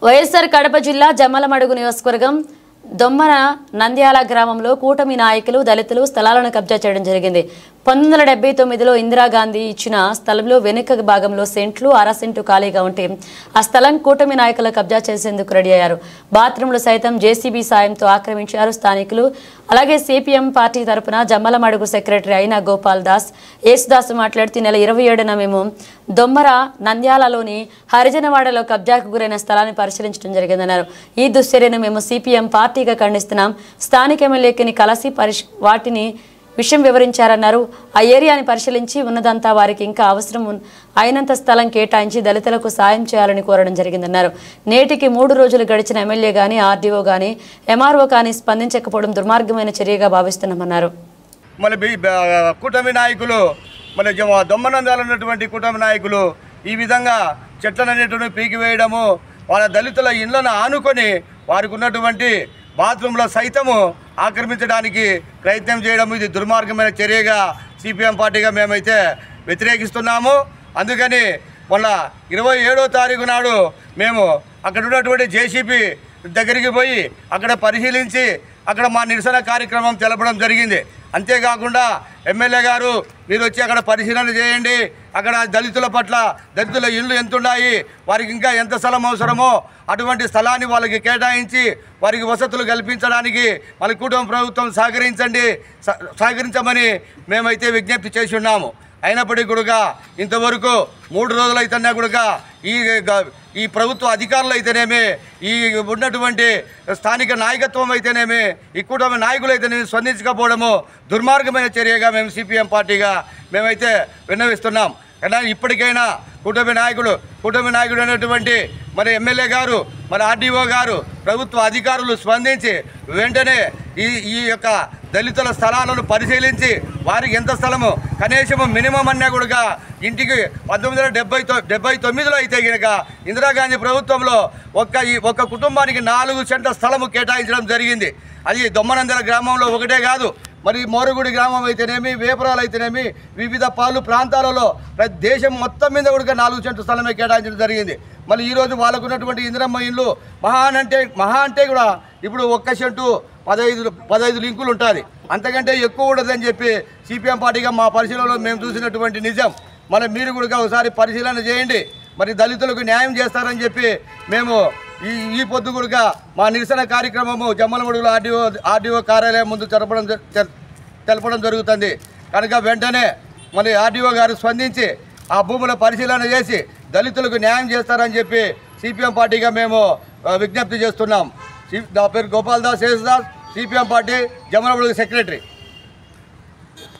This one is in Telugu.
వైఎస్ఆర్ కడప జిల్లా జమ్మలమడుగు నియోజకవర్గం దొమ్మన నంద్యాల గ్రామంలో కూటమి నాయకులు దళితులు స్థలాలను కబ్జా చేయడం జరిగింది. 1979లో ఇందిరాగాంధీ ఇచ్చిన స్థలంలో వెనుక భాగంలో సెంట్లు అరసెంటు ఖాళీగా ఉంటే ఆ స్థలం కూటమి నాయకులు కబ్జా చేసేందుకు రెడీ అయ్యారు. బాత్రూంలు సైతం జేసీబీ సాయంతో ఆక్రమించారు స్థానికులు. అలాగే సిపిఎం పార్టీ తరపున జమ్మలమడుగు సెక్రటరీ అయిన గోపాల్ దాస్ యేసుదాస్ మాట్లాడుతూ నెల 27న మేము దొమ్మర నంద్యాలలోని హరిజనవాడలో కబ్జాకు గురైన స్థలాన్ని పరిశీలించడం జరిగిందన్నారు. ఈ దుశ్చర్యను మేము సిపిఎం పార్టీగా ఖండిస్తున్నాం. స్థానిక ఎమ్మెల్యేకి కలిసి వాటిని విషయం వివరించారన్నారు. ఆ ఏరియాని పరిశీలించి ఉన్నదంతా వారికి ఇంకా అవసరం అయినంత స్థలం కేటాయించి దళితులకు సాయం చేయాలని కోరడం జరిగిందన్నారు. నేటికి 3 రోజులు గడిచిన ఎమ్మెల్యే గాని ఆర్డీఓ గాని ఎంఆర్ఓ కానీ స్పందించకపోవడం దుర్మార్గమైన చర్యగా భావిస్తున్నామన్నారు. కూటమి నాయకులు మన దొమ్మనందాలు ఉన్నటువంటి కూటమి నాయకులు ఈ విధంగా చెట్లన్నిటిని పీకివేయడము, వాళ్ళ దళితుల ఇళ్లను ఆనుకొని వారికి ఉన్నటువంటి బాత్రూంలో సైతము ఆక్రమించడానికి ప్రయత్నం చేయడం ఇది దుర్మార్గమైన చర్యగా సిపిఎం పార్టీగా మేమైతే వ్యతిరేకిస్తున్నాము. అందుకని మొన్న 27వ తారీఖు నాడు మేము అక్కడ ఉన్నటువంటి జేసీబీ దగ్గరికి పోయి అక్కడ పరిశీలించి అక్కడ మా నిరసన కార్యక్రమం తెలపడం జరిగింది. అంతేకాకుండా ఎమ్మెల్యే గారు మీరు వచ్చి అక్కడ పరిశీలన చేయండి, అక్కడ దళితుల పట్ల దళితుల ఇళ్ళు ఎంతున్నాయి, వారికి ఇంకా ఎంత స్థలం అవసరమో అటువంటి స్థలాన్ని వాళ్ళకి కేటాయించి వారికి వసతులు కల్పించడానికి మన కుటుంబ ప్రభుత్వం సహకరించమని మేమైతే విజ్ఞప్తి చేసి ఉన్నాము. అయినప్పటికీ కూడా ఇంతవరకు 3 రోజులు అయితేనే కూడా ఈ ప్రభుత్వ అధికారులు అయితేనేమి, ఈ ఉన్నటువంటి స్థానిక నాయకత్వం అయితేనేమి, ఈ కుటుంబ నాయకులు అయితేనేమి స్పందించకపోవడము దుర్మార్గమైన చర్యగా మేము సిపిఎం పార్టీగా మేమైతే విన్నవిస్తున్నాం. కానీ ఇప్పటికైనా కూటమి నాయకుడు అనేటువంటి మన ఎమ్మెల్యే గారు, మన ఆర్డీఓ గారు, ప్రభుత్వ అధికారులు స్పందించి వెంటనే ఈ యొక్క దళితుల స్థలాలను పరిశీలించి వారికి ఎంత స్థలము కనీసము మినిమం అన్నా కూడా ఇంటికి 1979లో అయితే కనుక ఇందిరాగాంధీ ప్రభుత్వంలో ఒక్క కుటుంబానికి 4 సెంట్ల స్థలము కేటాయించడం జరిగింది. అది దొమ్మనందల గ్రామంలో ఒకటే కాదు, మరి మోరుగుడి గ్రామం అయితేనేమి, వేపరాలు అయితేనేమి, వివిధ ప్రాంతాలలో దేశం మొత్తం మీద కూడా 4 సెంట్ల స్థలమే కేటాయించడం జరిగింది. మళ్ళీ ఈరోజు వాళ్ళకు ఉన్నటువంటి ఇందిరమ్మ ఇండ్లు మహా అంటే కూడా ఇప్పుడు 1 సెంటు 15 లింకులు ఉంటుంది, అంతకంటే ఎక్కువ ఉండదని చెప్పి సిపిఎం పార్టీగా మా పరిశీలనలో మేము చూసినటువంటి నిజం. మరి మీరు కూడా ఒకసారి పరిశీలన చేయండి, మరి దళితులకు న్యాయం చేస్తారని చెప్పి మేము ఈ పొద్దు కూడా మా నిరసన కార్యక్రమము జమ్మలమడుగులో ఆర్డీఓ కార్యాలయం ముందు తెలపడం జరుగుతుంది. కనుక వెంటనే మరి ఆర్డీఓ గారు స్పందించి ఆ భూముల పరిశీలన చేసి దళితులకు న్యాయం చేస్తారని చెప్పి సిపిఎం పార్టీగా మేము విజ్ఞప్తి చేస్తున్నాం. నా పేరు Gopal Das Yesudas, CPM party Jammalamadugu secretary.